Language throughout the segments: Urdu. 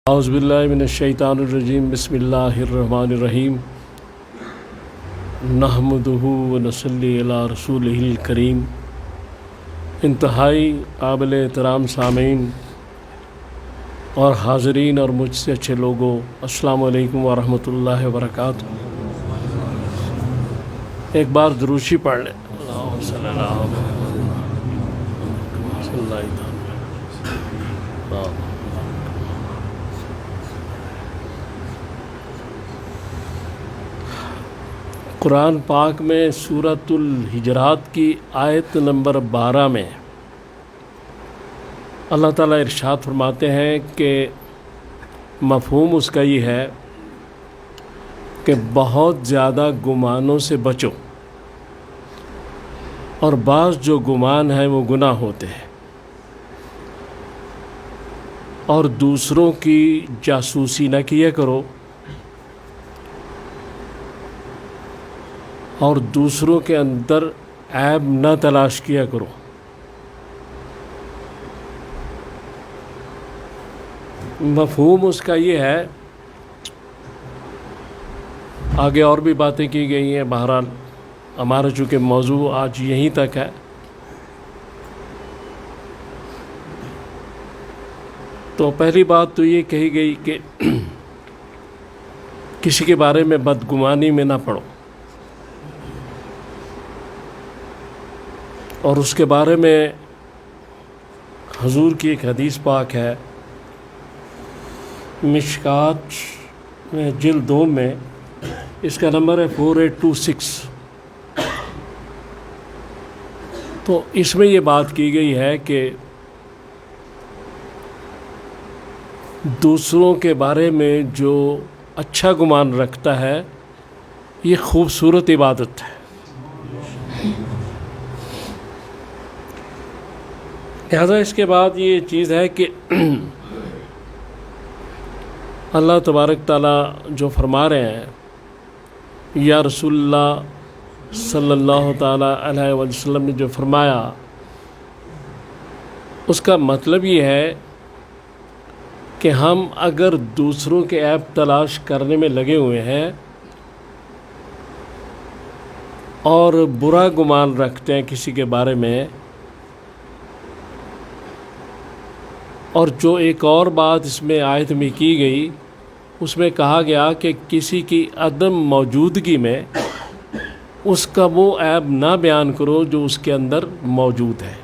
اعوذ باللہ من الشیطان الرجیم بسم اللہ الرحمن الرحیم نحمدہ ونصلی علی رسولہ الکریم۔ انتہائی قابل احترام سامعین اور حاضرین اور مجھ سے اچھے لوگوں، السلام علیکم ورحمۃ اللہ وبرکاتہ۔ ایک بار دروشی پڑھ لیں۔ اللہم صلی اللہ علیہ وسلم۔ قرآن پاک میں سورۃ الحجرات کی آیت نمبر 12 میں اللہ تعالیٰ ارشاد فرماتے ہیں کہ مفہوم اس کا یہ ہے کہ بہت زیادہ گمانوں سے بچو، اور بعض جو گمان ہیں وہ گناہ ہوتے ہیں، اور دوسروں کی جاسوسی نہ کیا کرو، اور دوسروں کے اندر عیب نہ تلاش کیا کرو۔ مفہوم اس کا یہ ہے، آگے اور بھی باتیں کی گئی ہیں، بہرحال ہمارا چونکہ موضوع آج یہیں تک ہے، تو پہلی بات تو یہ کہی گئی کہ کسی کے بارے میں بدگمانی میں نہ پڑو، اور اس کے بارے میں حضور کی ایک حدیث پاک ہے، مشکات میں جلد 2 میں، اس کا نمبر ہے 4826۔ تو اس میں یہ بات کی گئی ہے کہ دوسروں کے بارے میں جو اچھا گمان رکھتا ہے یہ خوبصورت عبادت ہے۔ لہذا اس کے بعد یہ چیز ہے کہ اللہ تبارک تعالیٰ جو فرما رہے ہیں، یا رسول اللہ صلی اللہ تعالیٰ علیہ وسلم نے جو فرمایا، اس کا مطلب یہ ہے کہ ہم اگر دوسروں کے عیب تلاش کرنے میں لگے ہوئے ہیں اور برا گمان رکھتے ہیں کسی کے بارے میں، اور جو ایک اور بات اس میں آیت میں کی گئی، اس میں کہا گیا کہ کسی کی عدم موجودگی میں اس کا وہ عیب نہ بیان کرو جو اس کے اندر موجود ہے۔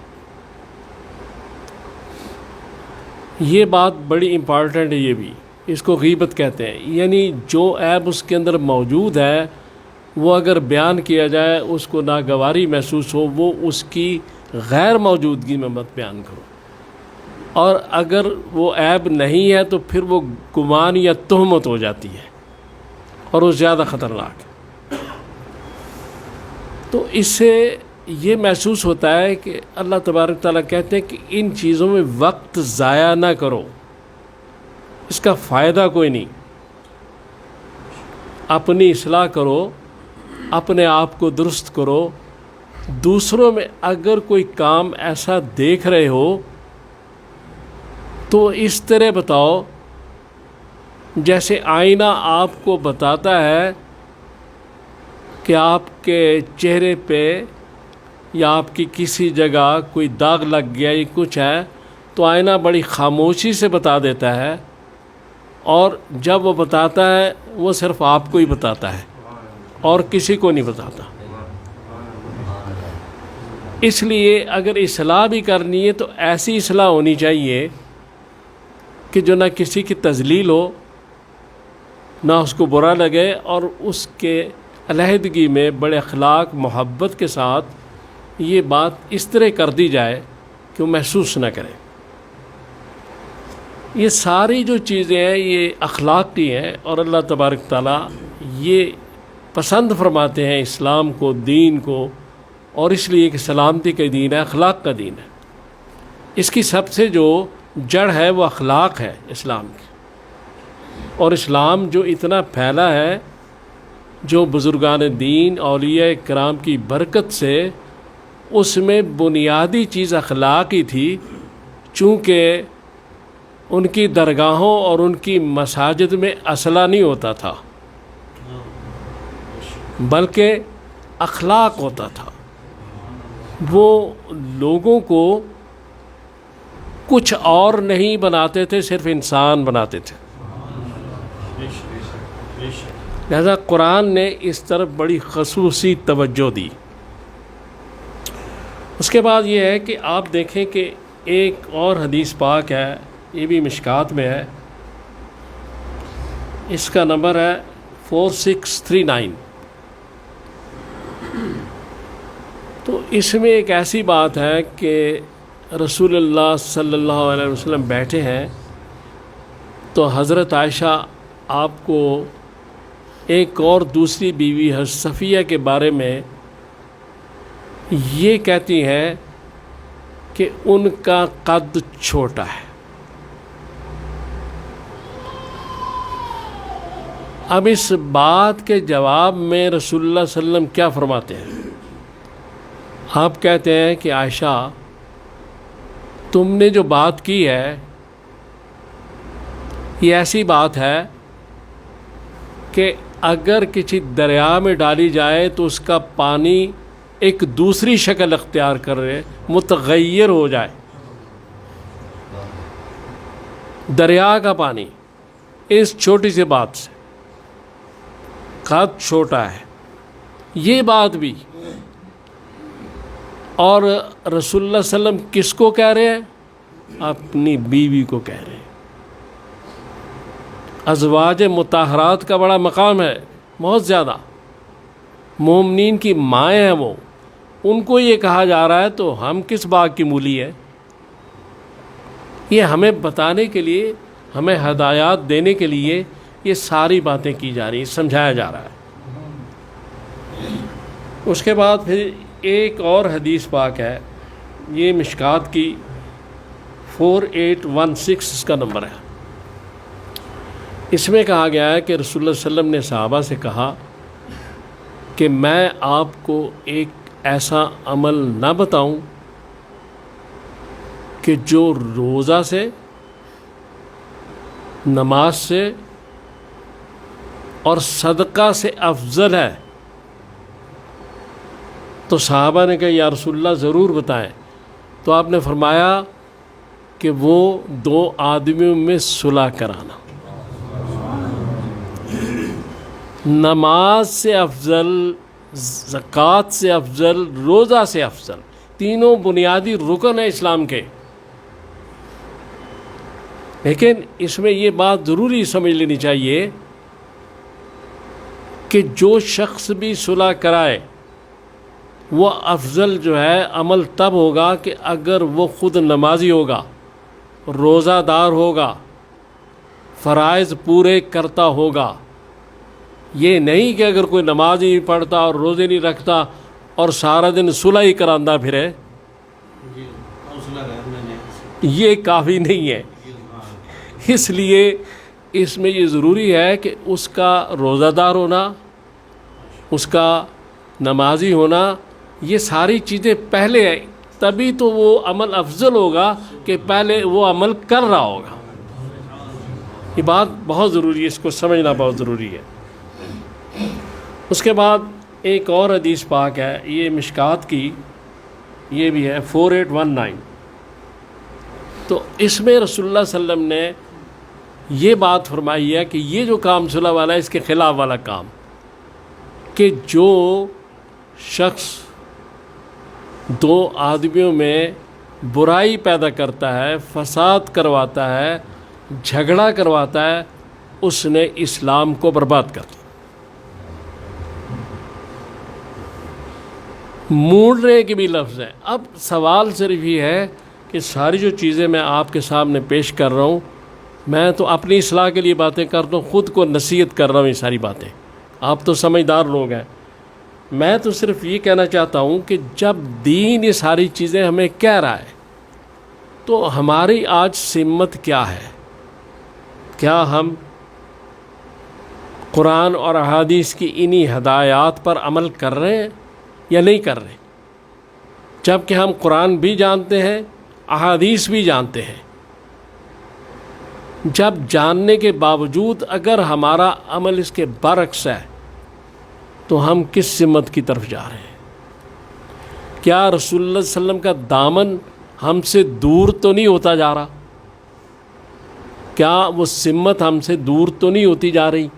یہ بات بڑی امپارٹنٹ ہے، یہ بھی اس کو غیبت کہتے ہیں، یعنی جو عیب اس کے اندر موجود ہے وہ اگر بیان کیا جائے، اس کو ناگواری محسوس ہو، وہ اس کی غیر موجودگی میں مت بیان کرو، اور اگر وہ عیب نہیں ہے تو پھر وہ گمان یا تہمت ہو جاتی ہے، اور وہ زیادہ خطرناک ہے۔ تو اس سے یہ محسوس ہوتا ہے کہ اللہ تبارک تعالیٰ کہتے ہیں کہ ان چیزوں میں وقت ضائع نہ کرو، اس کا فائدہ کوئی نہیں۔ اپنی اصلاح کرو، اپنے آپ کو درست کرو، دوسروں میں اگر کوئی کام ایسا دیکھ رہے ہو تو اس طرح بتاؤ جیسے آئینہ آپ کو بتاتا ہے کہ آپ کے چہرے پہ یا آپ کی کسی جگہ کوئی داغ لگ گیا یا کچھ ہے، تو آئینہ بڑی خاموشی سے بتا دیتا ہے، اور جب وہ بتاتا ہے وہ صرف آپ کو ہی بتاتا ہے اور کسی کو نہیں بتاتا۔ اس لیے اگر اصلاح بھی کرنی ہے تو ایسی اصلاح ہونی چاہیے کہ جو نہ کسی کی تذلیل ہو، نہ اس کو برا لگے، اور اس کے علیحدگی میں بڑے اخلاق محبت کے ساتھ یہ بات اس طرح کر دی جائے کہ وہ محسوس نہ کرے۔ یہ ساری جو چیزیں ہیں یہ اخلاق کی ہیں، اور اللہ تبارک تعالیٰ یہ پسند فرماتے ہیں اسلام کو، دین کو، اور اس لیے کہ سلامتی کا دین ہے، اخلاق کا دین ہے۔ اس کی سب سے جو جڑ ہے وہ اخلاق ہے اسلام کی، اور اسلام جو اتنا پھیلا ہے، جو بزرگان دین اولیاء کرام کی برکت سے اس میں بنیادی چیز اخلاق ہی تھی، چونکہ ان کی درگاہوں اور ان کی مساجد میں اسلحہ نہیں ہوتا تھا، بلکہ اخلاق ہوتا تھا۔ وہ لوگوں کو کچھ اور نہیں بناتے تھے، صرف انسان بناتے تھے۔ لہذا قرآن نے اس طرف بڑی خصوصی توجہ دی۔ اس کے بعد یہ ہے کہ آپ دیکھیں کہ ایک اور حدیث پاک ہے، یہ بھی مشکات میں ہے، اس کا نمبر ہے 4639۔ تو اس میں ایک ایسی بات ہے کہ رسول اللہ صلی اللہ علیہ وسلم بیٹھے ہیں، تو حضرت عائشہ آپ کو ایک اور دوسری بیوی حضرت صفیہ کے بارے میں یہ کہتی ہیں کہ ان کا قد چھوٹا ہے۔ اب اس بات کے جواب میں رسول اللہ صلی اللہ علیہ وسلم کیا فرماتے ہیں؟ آپ کہتے ہیں کہ عائشہ، تم نے جو بات کی ہے یہ ایسی بات ہے کہ اگر کسی دریا میں ڈالی جائے تو اس کا پانی ایک دوسری شکل اختیار کرے، متغیر ہو جائے۔ دریا کا پانی اس چھوٹی سی بات سے، قد چھوٹا ہے، یہ بات بھی۔ اور رسول اللہ صلی اللہ علیہ وسلم کس کو کہہ رہے ہیں؟ اپنی بیوی کو کہہ رہے ہیں۔ ازواج مطہرات کا بڑا مقام ہے، بہت زیادہ، مومنین کی مائیں ہیں وہ، ان کو یہ کہا جا رہا ہے، تو ہم کس باغ کی مولی ہے؟ یہ ہمیں بتانے کے لیے، ہمیں ہدایات دینے کے لیے یہ ساری باتیں کی جا رہی ہیں، سمجھایا جا رہا ہے۔ اس کے بعد پھر ایک اور حدیث پاک ہے، یہ مشکات کی 4816 اس کا نمبر ہے۔ اس میں کہا گیا ہے کہ رسول اللہ صلی اللہ علیہ وسلم نے صحابہ سے کہا کہ میں آپ کو ایک ایسا عمل نہ بتاؤں کہ جو روزہ سے، نماز سے اور صدقہ سے افضل ہے؟ تو صحابہ نے کہا یا رسول اللہ ضرور بتائیں۔ تو آپ نے فرمایا کہ وہ 2 آدمیوں میں صلح کرانا۔ نماز سے افضل، زکوٰۃ سے افضل، روزہ سے افضل، تینوں بنیادی رکن ہیں اسلام کے۔ لیکن اس میں یہ بات ضروری سمجھ لینی چاہیے کہ جو شخص بھی صلح کرائے وہ افضل جو ہے عمل تب ہوگا کہ اگر وہ خود نمازی ہوگا، روزہ دار ہوگا، فرائض پورے کرتا ہوگا۔ یہ نہیں کہ اگر کوئی نماز نہیں پڑھتا اور روزے نہیں رکھتا اور سارا دن صلح ہی کراندہ پھرے، یہ کافی نہیں ہے۔ اس لیے اس میں یہ ضروری ہے کہ اس کا روزہ دار ہونا، اس کا نمازی ہونا، یہ ساری چیزیں پہلے ہے، تبھی تو وہ عمل افضل ہوگا کہ پہلے وہ عمل کر رہا ہوگا۔ یہ بات بہت ضروری ہے، اس کو سمجھنا بہت ضروری ہے۔ اس کے بعد ایک اور حدیث پاک ہے، یہ مشکات کی، یہ بھی ہے 4819۔ تو اس میں رسول اللہ صلی اللہ علیہ وسلم نے یہ بات فرمائی ہے کہ یہ جو کام صلح والا ہے، اس کے خلاف والا کام، کہ جو شخص 2 آدمیوں میں برائی پیدا کرتا ہے، فساد کرواتا ہے، جھگڑا کرواتا ہے، اس نے اسلام کو برباد کر دیا۔ موڑنے کے بھی لفظ ہیں۔ اب سوال صرف یہ ہے کہ ساری جو چیزیں میں آپ کے سامنے پیش کر رہا ہوں، میں تو اپنی اصلاح کے لیے باتیں کرتا ہوں، خود کو نصیحت کر رہا ہوں، یہ ساری باتیں، آپ تو سمجھدار لوگ ہیں۔ میں تو صرف یہ کہنا چاہتا ہوں کہ جب دین یہ ساری چیزیں ہمیں کہہ رہا ہے تو ہماری آج سمت کیا ہے؟ کیا ہم قرآن اور احادیث کی انہی ہدایات پر عمل کر رہے ہیں یا نہیں کر رہے؟ جب کہ ہم قرآن بھی جانتے ہیں، احادیث بھی جانتے ہیں، جب جاننے کے باوجود اگر ہمارا عمل اس کے برعکس ہے تو ہم کس سمت کی طرف جا رہے ہیں؟ کیا رسول اللہ صلی اللہ علیہ وسلم کا دامن ہم سے دور تو نہیں ہوتا جا رہا؟ کیا وہ سمت ہم سے دور تو نہیں ہوتی جا رہی؟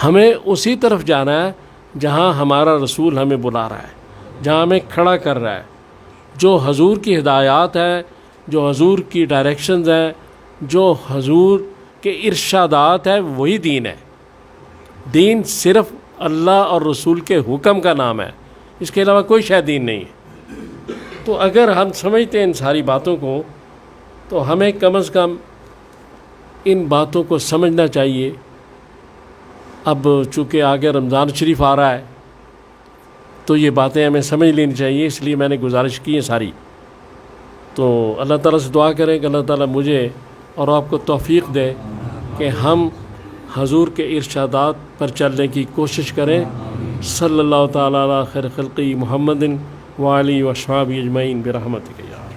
ہمیں اسی طرف جانا ہے جہاں ہمارا رسول ہمیں بلا رہا ہے، جہاں ہمیں کھڑا کر رہا ہے۔ جو حضور کی ہدایات ہے، جو حضور کی ڈائریکشنز ہیں، جو حضور کے ارشادات ہیں، وہی دین ہے۔ دین صرف اللہ اور رسول کے حکم کا نام ہے، اس کے علاوہ کوئی شے دین نہیں ہے۔ تو اگر ہم سمجھتے ہیں ان ساری باتوں کو تو ہمیں کم از کم ان باتوں کو سمجھنا چاہیے۔ اب چونکہ آگے رمضان شریف آ رہا ہے تو یہ باتیں ہمیں سمجھ لینی چاہیے، اس لیے میں نے گزارش کی ہے ساری۔ تو اللہ تعالیٰ سے دعا کریں کہ اللہ تعالیٰ مجھے اور آپ کو توفیق دے کہ ہم حضور کے ارشادات پر چلنے کی کوشش کریں۔ صلی اللہ تعالیٰ علی خیر خلقی محمد وآلہ وصحبہ اجمعین برحمتک۔